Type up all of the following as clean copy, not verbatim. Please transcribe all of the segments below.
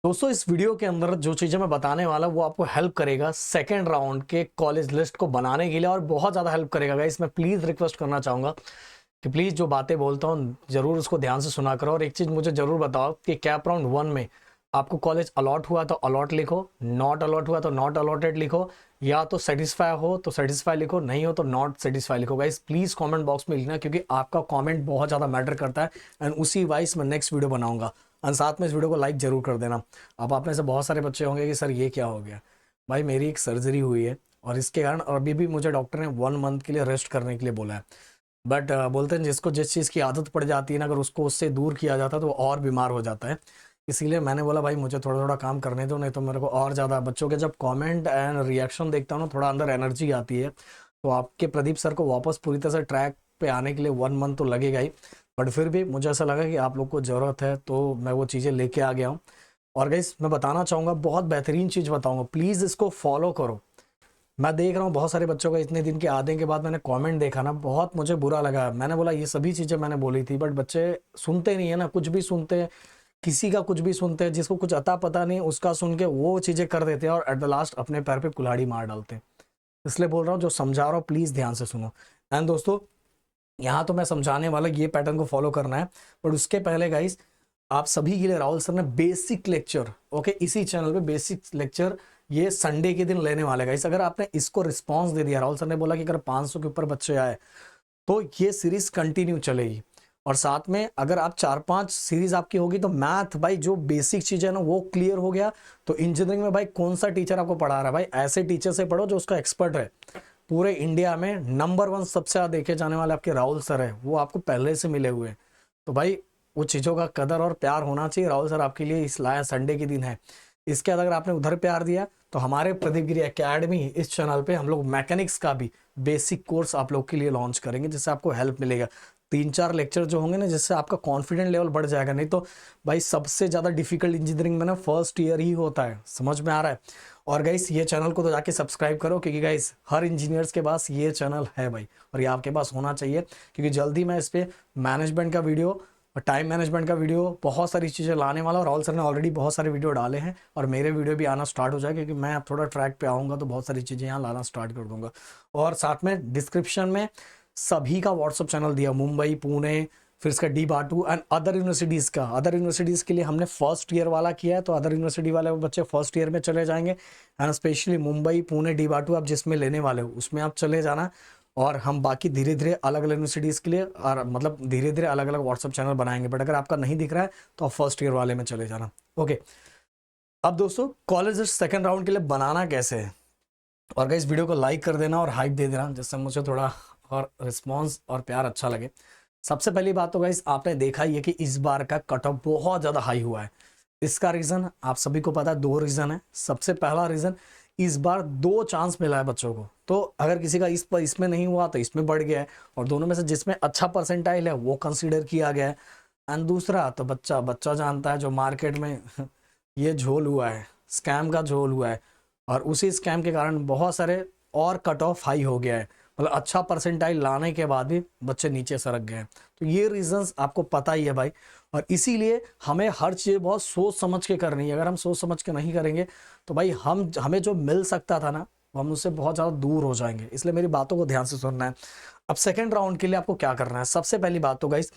दोस्तों इस वीडियो के अंदर जो चीज़ें मैं बताने वाला हूं वो आपको हेल्प करेगा सेकेंड राउंड के कॉलेज लिस्ट को बनाने के लिए और बहुत ज़्यादा हेल्प करेगा गाइस। मैं प्लीज़ रिक्वेस्ट करना चाहूँगा कि प्लीज़ जो बातें बोलता हूँ ज़रूर उसको ध्यान से सुना करो। और एक चीज़ मुझे ज़रूर बताओ कि कैप राउंड 1 में आपको कॉलेज अलॉट हुआ तो अलॉट लिखो, नॉट अलॉट हुआ तो नॉट अलॉटेड लिखो, या तो सेटिस्फाई हो तो सेटिस्फाई लिखो, नहीं हो तो नॉट सेटिस्फाई लिखो। गाइस प्लीज़ कमेंट बॉक्स में लिखना क्योंकि आपका कमेंट बहुत ज़्यादा मैटर करता है एंड उसी वाइज मैं नेक्स्ट वीडियो बनाऊंगा। और साथ में इस वीडियो को लाइक ज़रूर कर देना। अब आप में से बहुत सारे बच्चे होंगे कि सर ये क्या हो गया। भाई मेरी एक सर्जरी हुई है और इसके कारण अभी भी मुझे डॉक्टर ने 1 मंथ के लिए रेस्ट करने के लिए बोला है। बट बोलते हैं जिसको जिस चीज़ की आदत पड़ जाती है ना, अगर उसको उससे दूर किया जाता है तो वो और बीमार हो जाता है। इसीलिए मैंने बोला भाई मुझे थोड़ा थोड़ा काम करने दो, नहीं तो मेरे को और ज़्यादा बच्चों के जब कमेंट एंड रिएक्शन देखता हूँ ना, थोड़ा अंदर एनर्जी आती है। तो आपके प्रदीप सर को वापस पूरी तरह से ट्रैक पे आने के लिए 1 मंथ तो लगेगा ही। बट फिर भी मुझे ऐसा लगा कि आप लोग को ज़रूरत है तो मैं वो चीज़ें लेके आ गया हूँ। और गाइस मैं बताना चाहूँगा, बहुत बेहतरीन चीज़ बताऊँगा, प्लीज़ इसको फॉलो करो। मैं देख रहा हूँ बहुत सारे बच्चों का इतने दिन के आने के बाद मैंने कमेंट देखा ना, बहुत मुझे बुरा लगा। मैंने बोला ये सभी चीज़ें मैंने बोली थी, बट बच्चे सुनते नहीं है ना, कुछ भी सुनते हैं, किसी का कुछ भी सुनते हैं, जिसको कुछ अता पता नहीं उसका सुन के वो चीज़ें कर देते हैं और एट द लास्ट अपने पैर पे कुल्हाड़ी मार डालते हैं। इसलिए बोल रहा हूँ जो समझा रहा हूँ प्लीज़ ध्यान से सुनो। एंड दोस्तों यहाँ तो मैं समझाने वाला ये पैटर्न को फॉलो करना है, बट उसके पहले गाइस आप सभी के लिए राहुल सर ने बेसिक लेक्चर, ओके, इसी चैनल पे बेसिक लेक्चर ये संडे के दिन लेने वाले गाइस। अगर आपने इसको रिस्पांस दे दिया, राहुल सर ने बोला कि अगर 500 के ऊपर बच्चे आए तो ये सीरीज कंटिन्यू चलेगी। और साथ में अगर आप 4-5 सीरीज आपकी होगी तो मैथ भाई जो बेसिक चीज़ है ना वो क्लियर हो गया। तो इंजीनियरिंग में भाई कौन सा टीचर आपको पढ़ा रहा है, भाई ऐसे टीचर से पढ़ो जो उसका एक्सपर्ट है। पूरे इंडिया में नंबर 1 सबसे ज़्यादा देखे जाने वाले आपके राहुल सर है, वो आपको पहले से मिले हुए हैं। तो भाई वो चीज़ों का कदर और प्यार होना चाहिए। राहुल सर आपके लिए इस लाया संडे के दिन है। इसके बाद अगर आपने उधर प्यार दिया तो हमारे प्रदीप गिरी एकेडमी इस चैनल पे हम लोग मैकेनिक्स का भी बेसिक कोर्स आप लोग के लिए लॉन्च करेंगे, जिससे आपको हेल्प मिलेगा। 3-4 लेक्चर जो होंगे ना, जिससे आपका कॉन्फिडेंट लेवल बढ़ जाएगा। नहीं तो भाई सबसे ज़्यादा डिफिकल्ट इंजीनियरिंग में ना फर्स्ट ईयर ही होता है, समझ में आ रहा है। और गाइस ये चैनल को तो जाके सब्सक्राइब करो क्योंकि गाइस हर इंजीनियर्स के पास ये चैनल है भाई, और ये आपके पास होना चाहिए क्योंकि जल्दी मैं इस पर मैनेजमेंट का वीडियो और टाइम मैनेजमेंट का वीडियो बहुत सारी चीज़ें लाने वाला हूँ। राहुल सर ने ऑलरेडी बहुत सारे वीडियो डाले हैं और मेरे वीडियो भी आना स्टार्ट हो जाए क्योंकि मैं अब थोड़ा ट्रैक पे आऊँगा तो बहुत सारी चीज़ें यहाँ लाना स्टार्ट कर दूंगा। और साथ में डिस्क्रिप्शन में सभी का व्हाट्सअप चैनल दिया, मुंबई, पुणे, फिर इसका D-BATU एंड अदर यूनिवर्सिटीज़ का। अदर यूनिवर्सिटीज़ के लिए हमने फर्स्ट ईयर वाला किया है, तो अदर यूनिवर्सिटी वाले बच्चे फर्स्ट ईयर में चले जाएंगे। And specially Mumbai, Pune, D-BATU आप जिसमें लेने वाले हो उसमें आप चले जाना। और हम बाकी धीरे धीरे अलग अलग यूनिवर्सिटीज़ के लिए और मतलब धीरे धीरे अलग अलग व्हाट्सअप चैनल बनाएंगे। बट अगर आपका नहीं दिख रहा है तो आप फर्स्ट ईयर वाले में चले जाना, ओके। अब दोस्तों कॉलेज सेकंड राउंड के लिए बनाना कैसे है, और गाइस वीडियो को लाइक कर देना और हाइप दे देना जिससे मुझे थोड़ा और रिस्पॉन्स और प्यार अच्छा लगे। सबसे पहली बात तो गाइस आपने देखा ही है कि इस बार का कट ऑफ बहुत ज़्यादा हाई हुआ है। इसका रीज़न आप सभी को पता है, 2 रीज़न है। सबसे पहला रीज़न, इस बार 2 चांस मिला है बच्चों को, तो अगर किसी का इस पर इसमें नहीं हुआ तो इसमें बढ़ गया है, और दोनों में से जिसमें अच्छा परसेंटाइल है वो कंसीडर किया गया है। एंड दूसरा तो बच्चा बच्चा जानता है जो मार्केट में ये झोल हुआ है, स्कैम का झोल हुआ है, और उसी स्कैम के कारण बहुत सारे और कट ऑफ हाई हो गया है। मतलब अच्छा परसेंटाइल लाने के बाद भी बच्चे नीचे सरक गए हैं। तो ये रीजंस आपको पता ही है भाई, और इसीलिए हमें हर चीज़ बहुत सोच समझ के करनी है। अगर हम सोच समझ के नहीं करेंगे तो भाई हमें जो मिल सकता था ना हम उससे बहुत ज़्यादा दूर हो जाएंगे। इसलिए मेरी बातों को ध्यान से सुनना है। अब सेकेंड राउंड के लिए आपको क्या करना है, सबसे पहली बात तो गाइस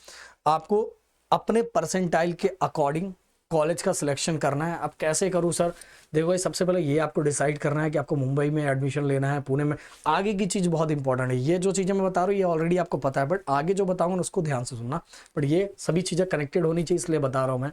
आपको अपने परसेंटाइल के अकॉर्डिंग कॉलेज का सिलेक्शन करना है। अब कैसे करूँ सर, देखो भाई सबसे पहले ये आपको डिसाइड करना है कि आपको मुंबई में एडमिशन लेना है, पुणे में। आगे की चीज़ बहुत इंपॉर्टेंट है, ये जो चीज़ें मैं बता रहा हूँ ये ऑलरेडी आपको पता है, बट आगे जो बताऊँगा उसको ध्यान से सुनना। बट ये सभी चीज़ें कनेक्टेड होनी चाहिए इसलिए बता रहा हूँ मैं।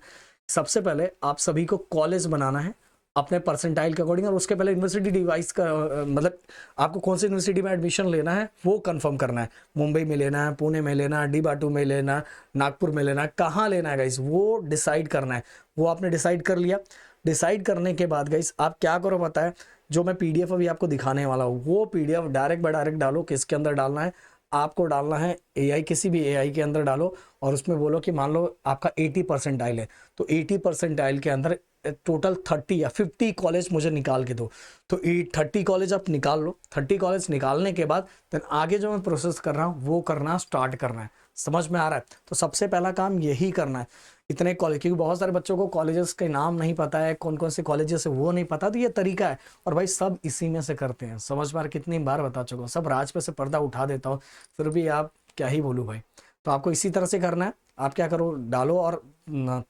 सबसे पहले आप सभी को कॉलेज बनाना है अपने परसेंटाइल के अकॉर्डिंग, और उसके पहले यूनिवर्सिटी डिवाइस का मतलब आपको कौन सी यूनिवर्सिटी में एडमिशन लेना है वो कंफर्म करना है। मुंबई में लेना है, पुणे में लेना है, D-BATU में लेना है, नागपुर में लेना है, कहाँ लेना है गाइस वो डिसाइड करना है। वो आपने डिसाइड कर लिया। डिसाइड करने के बाद गाइस आप क्या करो पता है, जो मैं PDF अभी आपको दिखाने वाला हूँ वो PDF डायरेक्ट बाय डायरेक्ट डालो। किसके अंदर डालना है, आपको डालना है AI, किसी भी AI के अंदर डालो और उसमें बोलो कि मान लो आपका 80 परसेंटाइल है, तो 80 परसेंटाइल के अंदर टोटल 30 या 50 कॉलेज मुझे निकाल के दो। तो 30 कॉलेज आप निकाल लो। 30 कॉलेज निकालने के बाद देन आगे जो मैं प्रोसेस कर रहा हूँ वो करना स्टार्ट करना है। समझ में आ रहा है, तो सबसे पहला काम यही करना है। इतने कॉलेज, क्योंकि बहुत सारे बच्चों को कॉलेजेस के नाम नहीं पता है, कौन कौन से कॉलेजेस है वो नहीं पता, तो ये तरीका है। और भाई सब इसी में से करते हैं, समझ बार कितनी बार बता चुका हूँ, सब राज पे से पर्दा उठा देता हूँ, फिर भी आप क्या ही बोलूँ भाई। तो आपको इसी तरह से करना है। आप क्या करो, डालो और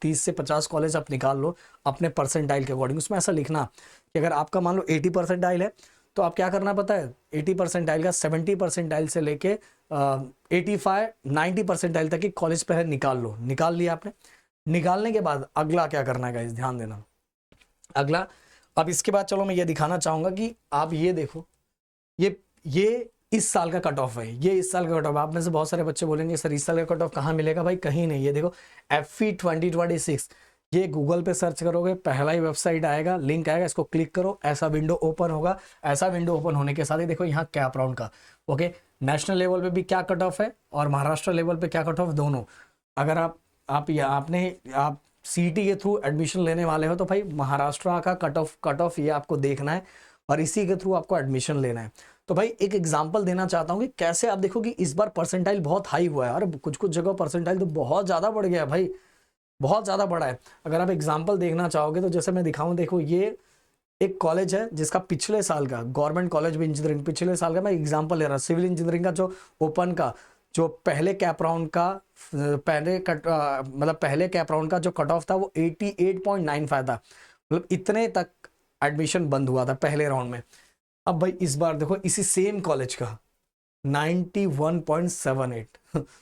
30 से 50 कॉलेज आप निकाल लो अपने परसेंटाइल के अकॉर्डिंग। उसमें ऐसा लिखना कि अगर आपका मान लो 80 परसेंटाइल है, तो आप क्या करना पता है, 80 परसेंटाइल का 70 परसेंटाइल से लेके 85 90 परसेंटाइल तक की कॉलेज पहले निकाल लो। निकाल लिया आपने, निकालने के बाद अगला क्या करना है गाइस, ध्यान देना। अगला, अब इसके बाद चलो मैं ये दिखाना चाहूंगा कि आप ये देखो, ये इस साल का कट ऑफ है, ये इस साल का कट ऑफ। आप में से बहुत सारे बच्चे बोलेंगे सर इस साल का कट ऑफ कहाँ मिलेगा, भाई कहीं नहीं। ये देखो FE 2026, ये गूगल पे सर्च करोगे, पहला ही वेबसाइट आएगा, लिंक आएगा, इसको क्लिक करो, ऐसा विंडो ओपन होगा। ऐसा विंडो ओपन होने के साथ ही देखो यहाँ कैप राउंड का, ओके, नेशनल लेवल पे भी क्या कट ऑफ है और महाराष्ट्र लेवल पे क्या कट ऑफ, दोनों। अगर आप CET के थ्रू एडमिशन लेने वाले हो तो भाई महाराष्ट्र का कट ऑफ ये आपको देखना है और इसी के थ्रू आपको एडमिशन लेना है। तो भाई एक एग्जांपल देना चाहता हूँ कि कैसे आप देखो कि इस बार परसेंटाइल बहुत हाई हुआ है, और कुछ कुछ जगह परसेंटाइल तो बहुत ज़्यादा बढ़ गया है भाई, बहुत ज़्यादा बढ़ा है। अगर आप एग्जांपल देखना चाहोगे तो जैसे मैं दिखाऊं, देखो ये एक कॉलेज है जिसका पिछले साल का, गवर्नमेंट कॉलेज ऑफ इंजीनियरिंग, पिछले साल का मैं एग्जांपल ले रहा हूँ, सिविल इंजीनियरिंग का जो ओपन का जो पहले कैप राउंड का पहले कैप राउंड का जो कट ऑफ था वो 88.95 था, मतलब इतने तक एडमिशन बंद हुआ था पहले राउंड में। अब भाई इस बार देखो इसी सेम कॉलेज का 91.78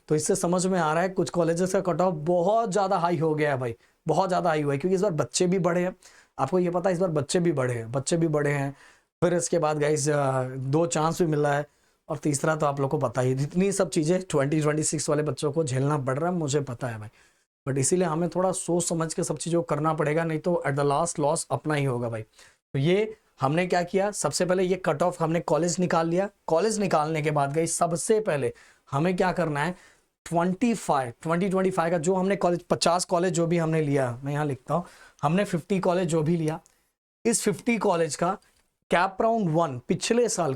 तो इससे समझ में आ रहा है कुछ कॉलेजेस का कट ऑफ बहुत ज़्यादा हाई हो गया है भाई, बहुत ज़्यादा हाई हुआ है, क्योंकि इस बार बच्चे भी बढ़े हैं। आपको ये पता है इस बार बच्चे भी बढ़े हैं। फिर इसके बाद गाइस 2 चांस भी मिल रहा है, और तीसरा तो आप लोग को पता ही, इतनी सब चीज़ें 2026 वाले बच्चों को झेलना पड़ रहा है, मुझे पता है भाई। बट इसीलिए हमें थोड़ा सोच समझ के सब चीज़ों को करना पड़ेगा, नहीं तो एट द लास्ट लॉस अपना ही होगा भाई। तो ये हमने क्या किया, सबसे पहले ये कट ऑफ हमने कॉलेज निकाल लिया। कॉलेज निकालने के बाद गई सबसे पहले हमें क्या करना है, 2025 का जो हमने कॉलेज 50 कॉलेज जो भी हमने लिया, मैं यहाँ लिखता हूँ, हमने 50 कॉलेज जो भी लिया, इस 50 कॉलेज का कैप राउंड 1 पिछले साल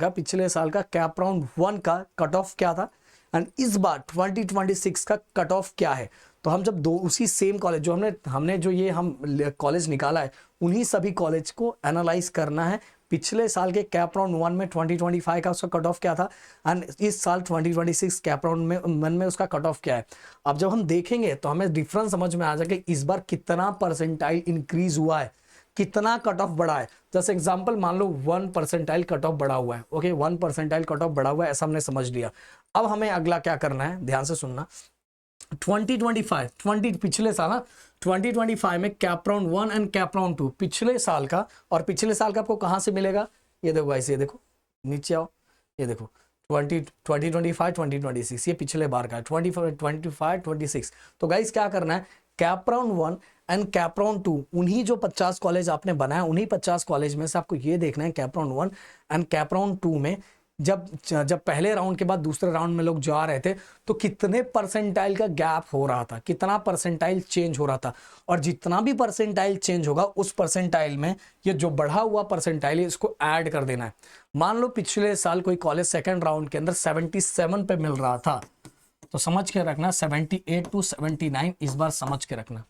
का कैप राउंड 1 का कट ऑफ क्या था, एंड इस बार 2026 का कट ऑफ क्या है। तो हम जब दो उसी सेम कॉलेज जो हमने जो ये हम कॉलेज निकाला है, उन्हीं सभी कॉलेज को एनालाइज करना है। पिछले साल के कैप राउंड 1 में 2025 का उसका कट ऑफ क्या था, एंड इस साल 2026 कैप राउंड में 1 में उसका कट ऑफ क्या है। अब जब हम देखेंगे तो हमें डिफरेंस समझ में आ जाएगा इस बार कितना परसेंटाइल इंक्रीज हुआ है, कितना कट ऑफ बढ़ा है। जैसे एग्जांपल मान लो 1 परसेंटाइल कट ऑफ बढ़ा हुआ है, ओके 1 परसेंटाइल कट ऑफ बढ़ा हुआ है, ऐसा हमने समझ लिया। अब हमें अगला क्या करना है, ध्यान से सुनना। 2025 पिछले साल, 2025 में cap round 1 and cap round 2 पिछले साल का, और पिछले साल का आपको कहां से मिलेगा, ये देखो गाइस, ये देखो नीचे आओ, ये देखो 2025 2026 ये पिछले बार का है, 2025 26। तो गाइस क्या करना है, cap round 1 and cap round 2 उन्हीं जो 50 कॉलेज आपने बनाया, उन्हीं 50 कॉलेज में से आपको ये देखना है cap round 1 and cap round 2 में जब पहले राउंड के बाद दूसरे राउंड में लोग जा रहे थे तो कितने परसेंटाइल का गैप हो रहा था, कितना परसेंटाइल चेंज हो रहा था। और जितना भी परसेंटाइल चेंज होगा उस परसेंटाइल में ये जो बढ़ा हुआ परसेंटाइल है इसको ऐड कर देना है। मान लो पिछले साल कोई कॉलेज सेकंड राउंड के अंदर 77 पे मिल रहा था, तो समझ के रखना 78 to 79 इस बार समझ के रखना,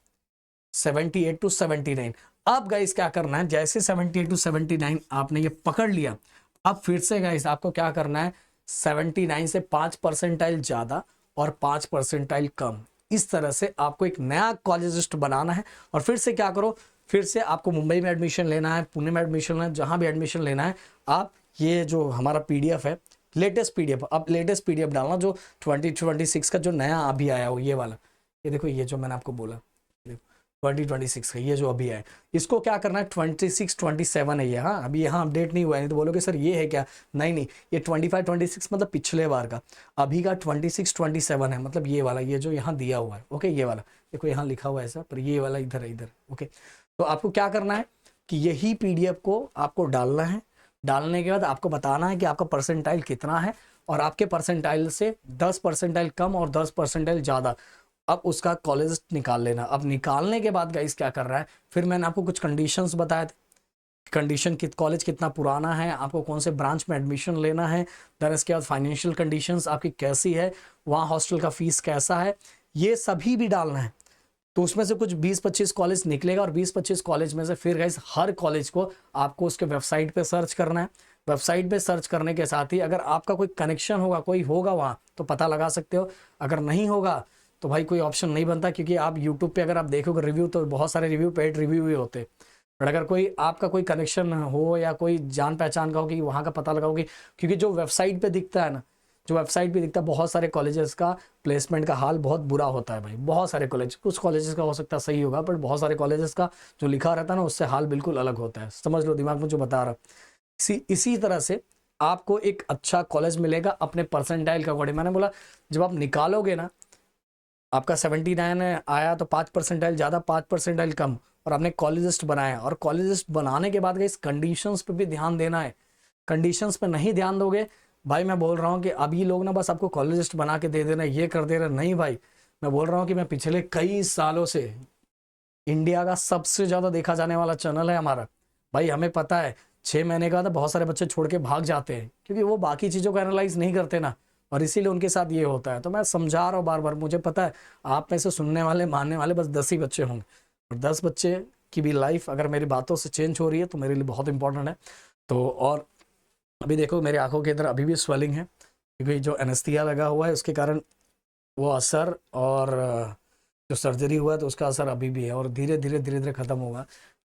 78 to 79। अब गाइस क्या करना है, जैसे 78 to 79 आपने ये पकड़ लिया, अब फिर से गाइस आपको क्या करना है, 79 से 5 परसेंटाइल ज्यादा और 5 परसेंटाइल कम, इस तरह से आपको एक नया कॉलेज लिस्ट बनाना है। और फिर से क्या करो, फिर से आपको मुंबई में एडमिशन लेना है, पुणे में एडमिशन लेना है, जहां भी एडमिशन लेना है, आप ये जो हमारा PDF है लेटेस्ट PDF, अब लेटेस्ट PDF डालना जो 2026 का जो नया अभी आया हो, ये वाला, ये देखो ये जो मैंने आपको बोला 2026 का ये जो अभी है, इसको क्या करना है 26 27 है ये, हाँ अभी यहाँ अपडेट नहीं हुआ है, नहीं तो बोलोगे सर ये है क्या, नहीं ये 25 26 मतलब पिछले बार का, अभी का 26 27 है, मतलब ये वाला, ये जो यहाँ दिया हुआ है, ओके ये वाला देखो यहाँ लिखा हुआ है ऐसा, पर ये वाला इधर है इधर, ओके। तो आपको क्या करना है कि यही PDF को आपको डालना है, डालने के बाद आपको बताना है कि आपका परसेंटाइल कितना है, और आपके परसेंटाइल से 10 परसेंटाइल कम और 10 परसेंटाइल ज़्यादा, अब उसका कॉलेज निकाल लेना। अब निकालने के बाद गाइस क्या कर रहा है, फिर मैंने आपको कुछ कंडीशंस बताए थे, कंडीशन कॉलेज कितना पुराना है, आपको कौन से ब्रांच में एडमिशन लेना है, देन इसके बाद फाइनेंशियल कंडीशंस आपकी कैसी है, वहाँ हॉस्टल का फीस कैसा है, ये सभी भी डालना है। तो उसमें से कुछ 20-25 कॉलेज निकलेगा और 20-25 कॉलेज में से फिर गाइस हर कॉलेज को आपको उसके वेबसाइट पे सर्च करना है। वेबसाइट पे सर्च करने के साथ ही अगर आपका कोई कनेक्शन होगा, कोई होगा वहाँ, तो पता लगा सकते हो। अगर नहीं होगा तो भाई कोई ऑप्शन नहीं बनता, क्योंकि आप यूट्यूब पे अगर आप देखोगे रिव्यू तो बहुत सारे रिव्यू पेड रिव्यू भी होते हैं। बट अगर कोई आपका कोई कनेक्शन हो या कोई जान पहचान का हो कि वहाँ का पता लगाओ, क्योंकि जो वेबसाइट पे दिखता है ना, जो वेबसाइट पे दिखता है, बहुत सारे कॉलेजेस का प्लेसमेंट का हाल बहुत बुरा होता है भाई। बहुत सारे कॉलेज, कुछ कॉलेजेस का हो सकता है सही होगा, बट बहुत सारे कॉलेजेस का जो लिखा रहता है ना उससे हाल बिल्कुल अलग होता है। समझ लो दिमाग में जो बता रहा। इसी तरह से आपको एक अच्छा कॉलेज मिलेगा अपने परसेंटाइल के अकॉर्डिंग। मैंने बोला जब आप निकालोगे ना, आपका 79 आया तो 5 परसेंटाइल ज़्यादा, 5 परसेंटाइल कम, और आपने कॉलेज लिस्ट बनाया, और कॉलेज लिस्ट बनाने के बाद इस कंडीशंस पे भी ध्यान देना है। कंडीशंस पे नहीं ध्यान दोगे भाई, मैं बोल रहा हूँ कि अभी लोग ना बस आपको कॉलेज लिस्ट बना के दे देना, ये कर दे रहे, नहीं भाई। मैं बोल रहा हूँ कि मैं पिछले कई सालों से इंडिया का सबसे ज़्यादा देखा जाने वाला चैनल है हमारा भाई। हमें पता है 6 महीने का तो बहुत सारे बच्चे छोड़ के भाग जाते हैं, क्योंकि वो बाकी चीज़ों को एनालाइज नहीं करते ना, और इसीलिए उनके साथ ये होता है। तो मैं समझा रहा हूँ बार बार, मुझे पता है आप में से सुनने वाले मानने वाले बस 10 ही बच्चे होंगे, और 10 बच्चे की भी लाइफ अगर मेरी बातों से चेंज हो रही है तो मेरे लिए बहुत इंपॉर्टेंट है। तो और अभी देखो मेरे आंखों के अंदर अभी भी स्वेलिंग है, क्योंकि जो एनेस्थीसिया लगा हुआ है उसके कारण वो असर, और जो सर्जरी हुआ है तो उसका असर अभी भी है, और धीरे धीरे ख़त्म होगा।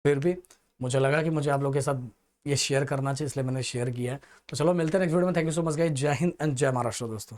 फिर भी मुझे लगा कि मुझे आप लोगों के साथ ये शेयर करना चाहिए, इसलिए मैंने शेयर किया है। तो चलो मिलते हैं नेक्स्ट वीडियो में। Thank you so much guys. जय हिंद एंड जय महाराष्ट्र दोस्तों।